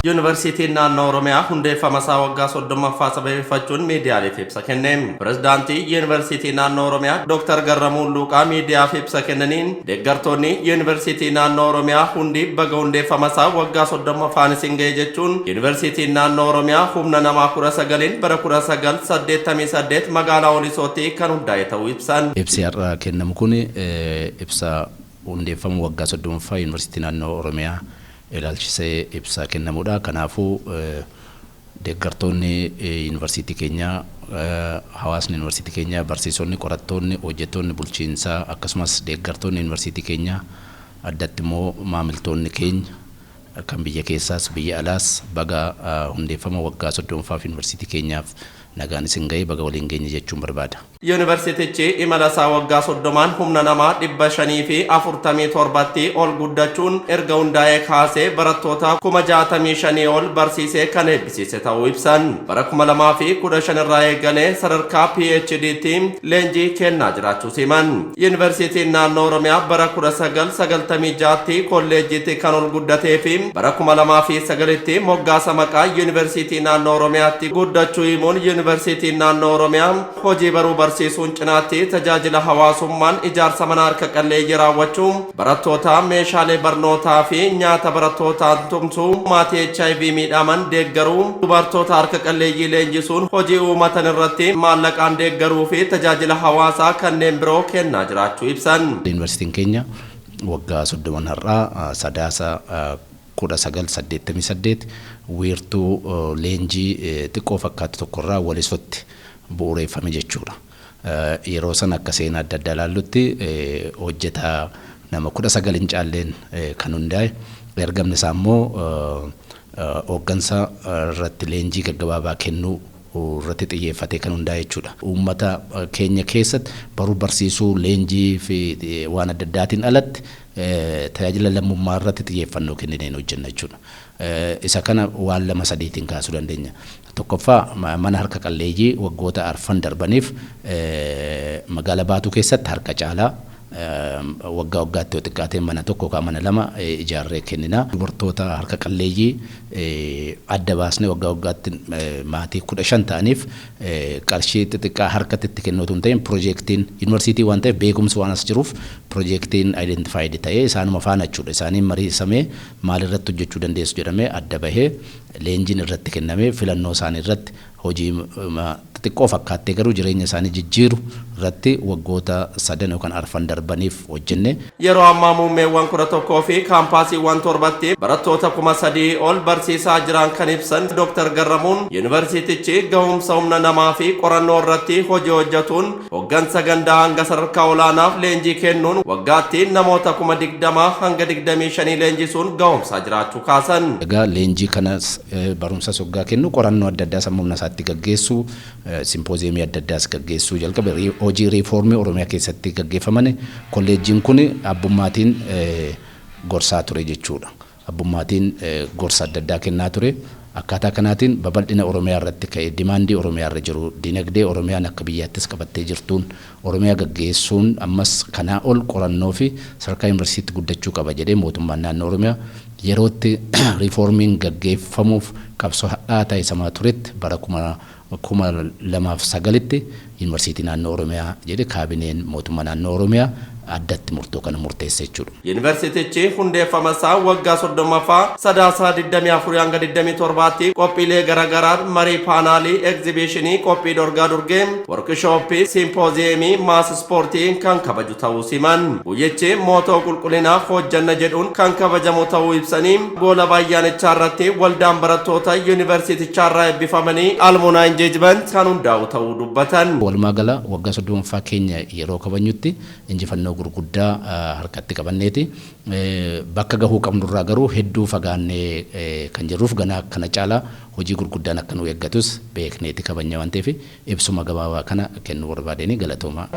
Yuunivarsiitii naannoo Oromiyaa hundeeffamasaa waggaa 30ffaa sababeeffachuun miidiyaaleef ibsa kenne. Pirezidaantii Yuunivarsiitii naannoo Oromiyaa Dr. Garramuun Luuqaa miidiyaaf ibsa kennaniin deeggartoonni Yuunivarsiitii naannoo Oromiyaa hundi baga hundeeffamasaa waggaa 30ffaan isin ga'e jechuun Yuunivarsiitiin naannoo Oromiyaa humna namaa 19 bara 1988 magaalaa Walisootti kan hundaa'e ta'uu ibsan. Ibsi har'a kennamu kun ibsa hundeeffamu waggaa 30ffaa Yuunivarsiitii naannoo Oromiyaa ilaalchisee ibsa kennamuudha. Kanaafuu deeggartoonni yuunivarsiitii keenyaa, hawaasni yuunivarsiitii keenyaa, barsiisonni, qorattoonni, hojjettoonni bulchiinsaa akkasumas deeggartoonni yuunivarsiitii keenyaa addatti immoo maamiltoonni keenya kan biyya keessaas biyya alaas baga hundeeffama waggaa 30ffaaf yuunivarsiitii keenyaaf nagaan isin ga'e baga waliin geenye jechuun barbaada. Yuunivarsiitichi imala isaa waggaa 30 humna namaa 547tti ol guddachuun erga hundaa'ee kaasee barattoota 65,000 ol barsiisee kan eebbisiise ta'uu ibsan. Bara 2015 irraa eegalee sadarkaa PhD'tti leenjii kennaa jiraachuu himan. Yuunivarsiitiin naannoo Oromiyaa bara 1996tti kolleejjiitti kan ol guddatee fi bara 2009tti moggaasa maqaa Yuunivarsiitii naannoo Oromiyaatti guddachuu himuun Yuunivarsiitiin naannoo Oromiyaa hojii baruu barsiisuun cinaatti tajaajila hawaasummaan ijaarsa mana harka qalleeyyii raawwachuu, barattoota meeshaalee barnootaa fi nyaata barattootaan tumsuu, maatii HIV miidhaman deeggaruu, dubartoota harka qalleeyyii leenjisuun hojii uummatan irratti maallaqaan deeggaruu fi tajaajila hawaasaa kanneen biroo kennaa jiraachuu ibsan. Yuunivarsiitiin keenya waggaa 30 har'aa sadaasa 1988 wiirtuu leenjii xiqqoo fakkaatu tokkorraa Walisootti bu'uureeffame jechuudha. Yeroo san akka seenaa adda addaa ilaallutti hojjetaa nama 19 hin caalleen kan hundaa'e, ergamni isaa immoo hooggansa irratti leenjii gaggabaabaa kennuu irratti xiyyeeffatee kan hundaa'e jechuudha. Uummata keenya keessatti baruu barsiisuu, leenjii fi waan adda addaatiin alatti tajaajila lammummaa irratti xiyyeeffannoo kennineen hojjenna jechuudha. Isa kana waan lama sadiitiin kaasuu dandeenya. Tokkoffaa mana harka qalleeyyii waggoota arfan darbaniif magaalaa Baatuu keessatti harka caalaa waggaa waggaatti yoo xiqqaatee mana tokko yookaan mana lama ijaarree kennina. Dubartoota harka qalleeyyii adda baasnee waggaa waggaatti maatii 15 ta'aniif qarshii xixiqqaa harkatti itti kennuutu hin ta'in piroojeektiin yuunivarsiitii waan ta'eef beekumsi waan as jiruuf piroojeektiin identified ta'ee isaanuma faana jechuudha. Isaaniin mariisamee maalirratti hojjechuu dandeessu jedhamee adda bahee leenjiin irratti kennamee filannoo isaanii irratti hojii xixiqqoo fakkaattee garuu jireenya isaanii jijjiiru irratti waggoota 3 yookaan 4 darbaniif hojjenne. Yeroo ammaa muummeewwan 11 fi kaampaasiiwwan 7tti barattoota 3,000 ol barsiisaa jiran kan ibsan Dr. Garramuun yuunivarsiitichi gahumsa humna namaa fi qorannoo irratti hojii hojjetuun hooggansa gandaa hanga sadarkaa olaanaaf leenjii kennuun waggaatti namoota 20,000 hanga 25 leenjisuun gahumsaa jiraachuu kaasan. Egaa leenjii kanas barumsa soggaa kennu qorannoo adda addaa sammuu humna isaatti gaggeessuu, simpooziyemii adda addaas gaggeessuu jalqabe. Hojii riifoormii Oromiyaa keessatti gaggeeffaman kolleejjiin kun abbummaatiin gorsaa ture jechuudha. Abbummaatiin gorsa adda addaa kennaa ture. Akkaataa kanaatiin babal'ina Oromiyaa irratti ka'ee dimaandii Oromiyaa irra jiru dinagdee Oromiyaan akka biyyaattis qabattee jirtuun Oromiyaa gaggeessuun ammas kanaa ol qorannoo fi sadarkaa yuunivarsiitii guddachuu qaba jedhee mootummaan naannoo Oromiyaa yerootti riifoormiin gaggeeffamuuf qabsoo hadhaa taasisamaa turetti bara 2009tti yuunivarsiitii naannoo Oromiyaa jedhe kaabineen mootummaa naannoo Oromiyaa addatti murtoo kana murteesse jechuudha. Yuunivarsiitichi hundeeffama isaa waggaa 30ffaa sadaasa 24 hanga 27tti qophiilee garaagaraa marii paanaalii, egzibiishinii, qophii dorgaa durgee, workishooppii, simpooziyemii, maas ispoortii kan kabaju ta'uu himan. Guyyichi mootoo qulqullinaaf hojjanna jedhuun kan kabajamu ta'uu ibsanii goola bayyaanichaa irratti waldaan barattoota yuunivarsiitichaa irraa eebbifamanii almuunaa injeejiment kan hundaa'u ta'uu dubbatan. Walumaa gala waggaa 30ffaa keenya yeroo kabajnutti injifannoo gurguddaa harkatti qabanneeti. Bakka gahuu qabnurraa garuu hedduu fagaannee kan jirruuf ganaa kana caalaa hojii gurguddaan akka nu eeggatus beekneeti kabajna waan ta'eef ibsuma gabaabaa kana kennuu barbaadeen galatoomaa.